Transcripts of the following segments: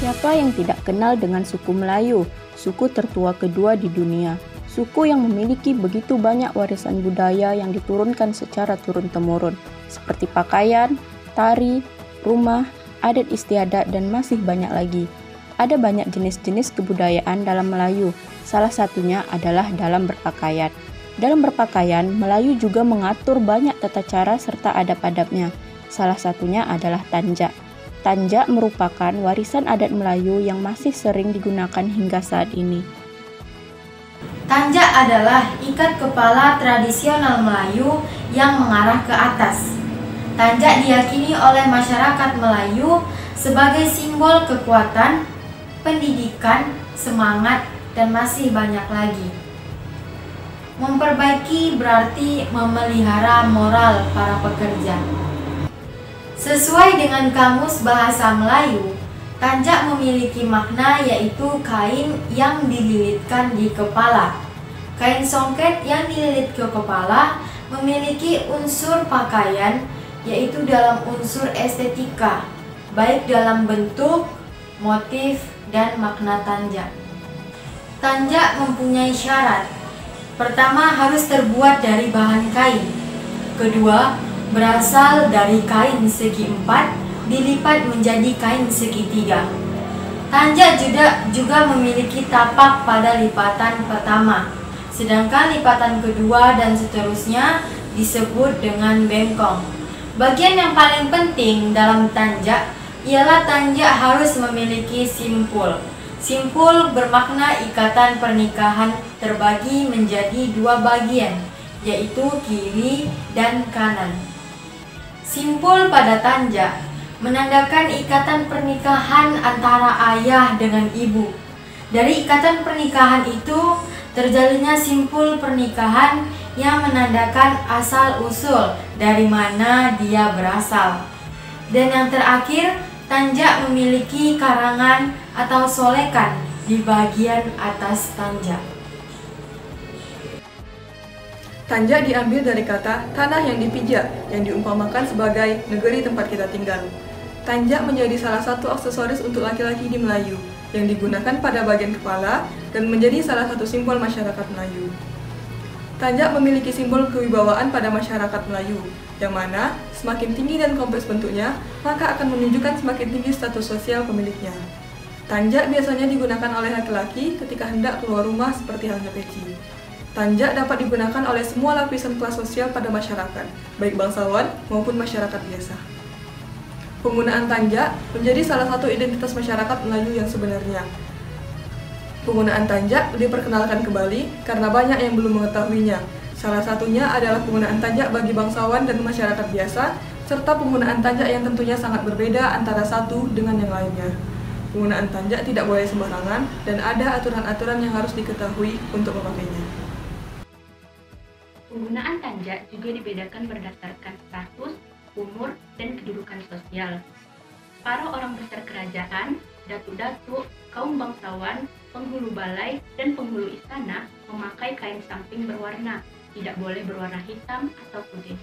Siapa yang tidak kenal dengan suku Melayu, suku tertua kedua di dunia, suku yang memiliki begitu banyak warisan budaya yang diturunkan secara turun-temurun, seperti pakaian, tari, rumah, adat istiadat, dan masih banyak lagi. Ada banyak jenis-jenis kebudayaan dalam Melayu, salah satunya adalah dalam berpakaian. Dalam berpakaian, Melayu juga mengatur banyak tata cara serta adab-adabnya. Salah satunya adalah tanjak. Tanjak merupakan warisan adat Melayu yang masih sering digunakan hingga saat ini. Tanjak adalah ikat kepala tradisional Melayu yang mengarah ke atas. Tanjak diyakini oleh masyarakat Melayu sebagai simbol kekuatan, pendidikan, semangat, dan masih banyak lagi. Memperbaiki berarti memelihara moral para pekerja. Sesuai dengan Kamus Bahasa Melayu, tanjak memiliki makna yaitu kain yang dililitkan di kepala. Kain songket yang dililit ke kepala memiliki unsur pakaian yaitu dalam unsur estetika, baik dalam bentuk, motif, dan makna tanjak. Tanjak mempunyai syarat. Pertama, harus terbuat dari bahan kain. Kedua, berasal dari kain segi 4 dilipat menjadi kain segitiga. Tanjak juga memiliki tapak pada lipatan pertama, sedangkan lipatan kedua dan seterusnya disebut dengan bengkong. Bagian yang paling penting dalam tanjak ialah tanjak harus memiliki simpul. Simpul bermakna ikatan pernikahan terbagi menjadi dua bagian, yaitu kiri dan kanan. Simpul pada tanjak menandakan ikatan pernikahan antara ayah dengan ibu. Dari ikatan pernikahan itu terjalinnya simpul pernikahan yang menandakan asal-usul dari mana dia berasal. Dan yang terakhir, tanjak memiliki karangan atau solekan di bagian atas tanjak. Tanjak diambil dari kata tanah yang dipijak, yang diumpamakan sebagai negeri tempat kita tinggal. Tanjak menjadi salah satu aksesoris untuk laki-laki di Melayu, yang digunakan pada bagian kepala dan menjadi salah satu simbol masyarakat Melayu. Tanjak memiliki simbol kewibawaan pada masyarakat Melayu, yang mana semakin tinggi dan kompleks bentuknya, maka akan menunjukkan semakin tinggi status sosial pemiliknya. Tanjak biasanya digunakan oleh laki-laki ketika hendak keluar rumah seperti halnya peci. Tanjak dapat digunakan oleh semua lapisan kelas sosial pada masyarakat, baik bangsawan maupun masyarakat biasa. Penggunaan tanjak menjadi salah satu identitas masyarakat Melayu yang sebenarnya. Penggunaan tanjak diperkenalkan kembali karena banyak yang belum mengetahuinya. Salah satunya adalah penggunaan tanjak bagi bangsawan dan masyarakat biasa, serta penggunaan tanjak yang tentunya sangat berbeda antara satu dengan yang lainnya. Penggunaan tanjak tidak boleh sembarangan dan ada aturan-aturan yang harus diketahui untuk memakainya. Penggunaan tanjak juga dibedakan berdasarkan status, umur, dan kedudukan sosial. Para orang besar kerajaan, datuk-datuk, kaum bangsawan, penghulu balai, dan penghulu istana memakai kain samping berwarna, tidak boleh berwarna hitam atau putih.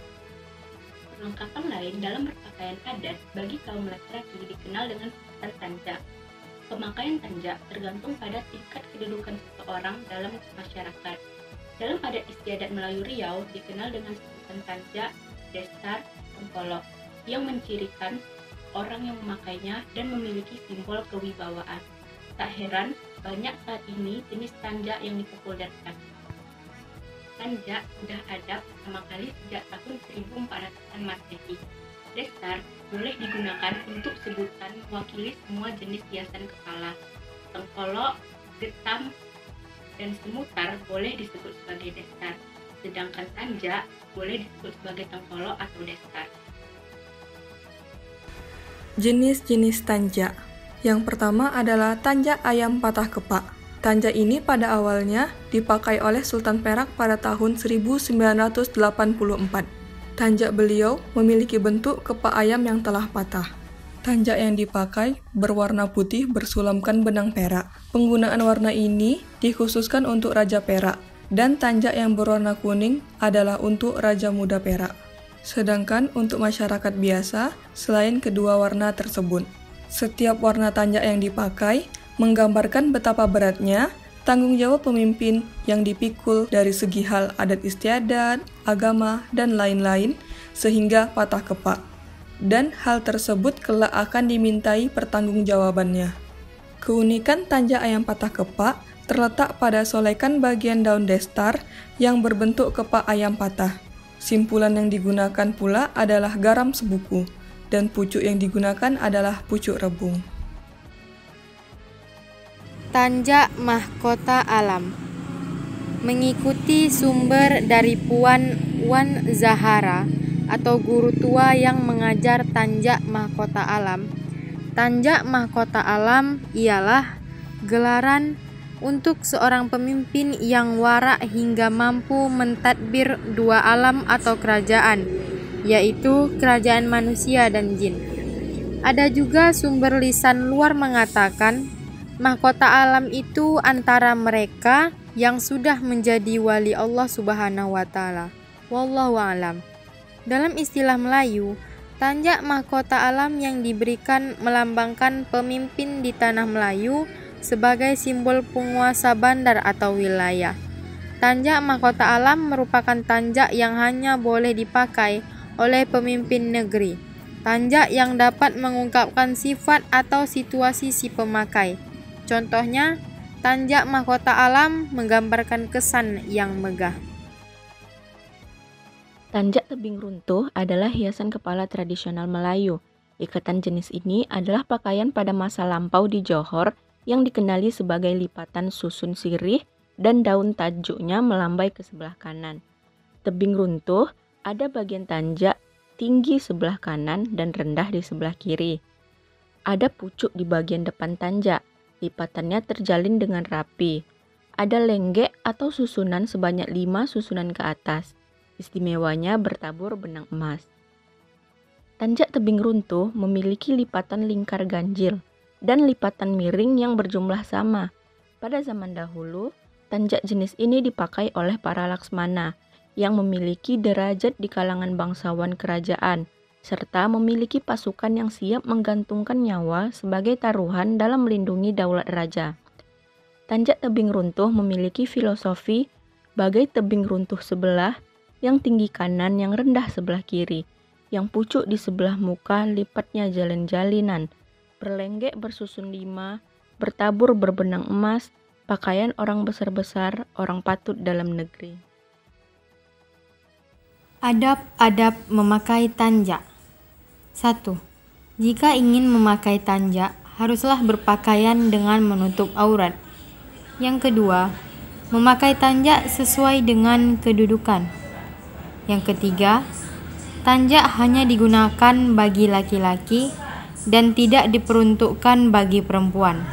Perlengkapan lain dalam berpakaian adat bagi kaum laki-laki dikenal dengan sebutan tanjak. Pemakaian tanjak tergantung pada tingkat kedudukan seseorang dalam masyarakat. Dalam adat istiadat Melayu Riau dikenal dengan sebutan tanjak, destar, tengkolok, yang mencirikan orang yang memakainya dan memiliki simbol kewibawaan. Tak heran, banyak saat ini jenis tanjak yang dipopulerkan. Tanjak sudah ada pertama kali sejak tahun 1400-an Masehi. Destar boleh digunakan untuk sebutan mewakili semua jenis hiasan kepala. Tengkolok, getam, dan semutar boleh disebut sebagai destar, sedangkan tanjak boleh disebut sebagai tengkolok atau destar. Jenis-jenis tanjak. Yang pertama adalah tanjak ayam patah kepak. Tanjak ini pada awalnya dipakai oleh Sultan Perak pada tahun 1984. Tanjak beliau memiliki bentuk kepak ayam yang telah patah. Tanjak yang dipakai berwarna putih bersulamkan benang perak. Penggunaan warna ini dikhususkan untuk Raja Perak, dan tanjak yang berwarna kuning adalah untuk Raja Muda Perak. Sedangkan untuk masyarakat biasa, selain kedua warna tersebut. Setiap warna tanjak yang dipakai menggambarkan betapa beratnya tanggung jawab pemimpin yang dipikul dari segi hal adat istiadat, agama, dan lain-lain sehingga patah kepak. Dan hal tersebut kelak akan dimintai pertanggungjawabannya. Keunikan tanjak ayam patah kepak terletak pada solekan bagian daun destar yang berbentuk kepak ayam patah. Simpulan yang digunakan pula adalah garam sebuku, dan pucuk yang digunakan adalah pucuk rebung. Tanjak mahkota alam. Mengikuti sumber dari Puan Wan Zahara atau guru tua yang mengajar tanjak mahkota alam. Tanjak mahkota alam ialah gelaran untuk seorang pemimpin yang warak hingga mampu mentadbir dua alam atau kerajaan, yaitu kerajaan manusia dan jin. Ada juga sumber lisan luar mengatakan mahkota alam itu antara mereka yang sudah menjadi wali Allah Subhanahu wa Ta'ala. Wallahu a'lam. Dalam istilah Melayu, tanjak mahkota alam yang diberikan melambangkan pemimpin di tanah Melayu sebagai simbol penguasa bandar atau wilayah. Tanjak mahkota alam merupakan tanjak yang hanya boleh dipakai oleh pemimpin negeri. Tanjak yang dapat mengungkapkan sifat atau situasi si pemakai. Contohnya, tanjak mahkota alam menggambarkan kesan yang megah. Tanjak tebing runtuh adalah hiasan kepala tradisional Melayu. Ikatan jenis ini adalah pakaian pada masa lampau di Johor yang dikenali sebagai lipatan susun sirih dan daun tajuknya melambai ke sebelah kanan. Tebing runtuh ada bagian tanjak tinggi sebelah kanan dan rendah di sebelah kiri. Ada pucuk di bagian depan tanjak. Lipatannya terjalin dengan rapi. Ada lenggek atau susunan sebanyak 5 susunan ke atas. Istimewanya bertabur benang emas. Tanjak tebing runtuh memiliki lipatan lingkar ganjil dan lipatan miring yang berjumlah sama. Pada zaman dahulu, tanjak jenis ini dipakai oleh para laksmana yang memiliki derajat di kalangan bangsawan kerajaan, serta memiliki pasukan yang siap menggantungkan nyawa sebagai taruhan dalam melindungi daulat raja. Tanjak tebing runtuh memiliki filosofi bagai tebing runtuh sebelah yang tinggi kanan yang rendah sebelah kiri, yang pucuk di sebelah muka lipatnya jalin-jalinan, berlenggek bersusun 5, bertabur berbenang emas, pakaian orang besar-besar, orang patut dalam negeri. Adab-adab memakai tanjak. 1. Jika ingin memakai tanjak, haruslah berpakaian dengan menutup aurat. Yang kedua, memakai tanjak sesuai dengan kedudukan. Yang ketiga, tanjak hanya digunakan bagi laki-laki dan tidak diperuntukkan bagi perempuan.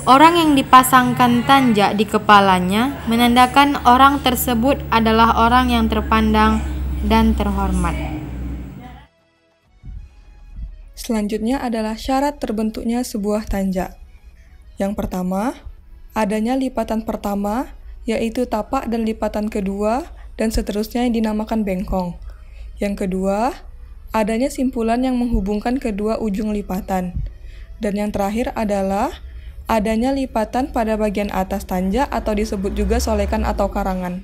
Orang yang dipasangkan tanjak di kepalanya menandakan orang tersebut adalah orang yang terpandang dan terhormat. Selanjutnya adalah syarat terbentuknya sebuah tanjak. Yang pertama, adanya lipatan pertama, yaitu tapak dan lipatan kedua, dan seterusnya yang dinamakan bengkong. Yang kedua, adanya simpulan yang menghubungkan kedua ujung lipatan. Dan yang terakhir adalah adanya lipatan pada bagian atas tanjak atau disebut juga solekan atau karangan.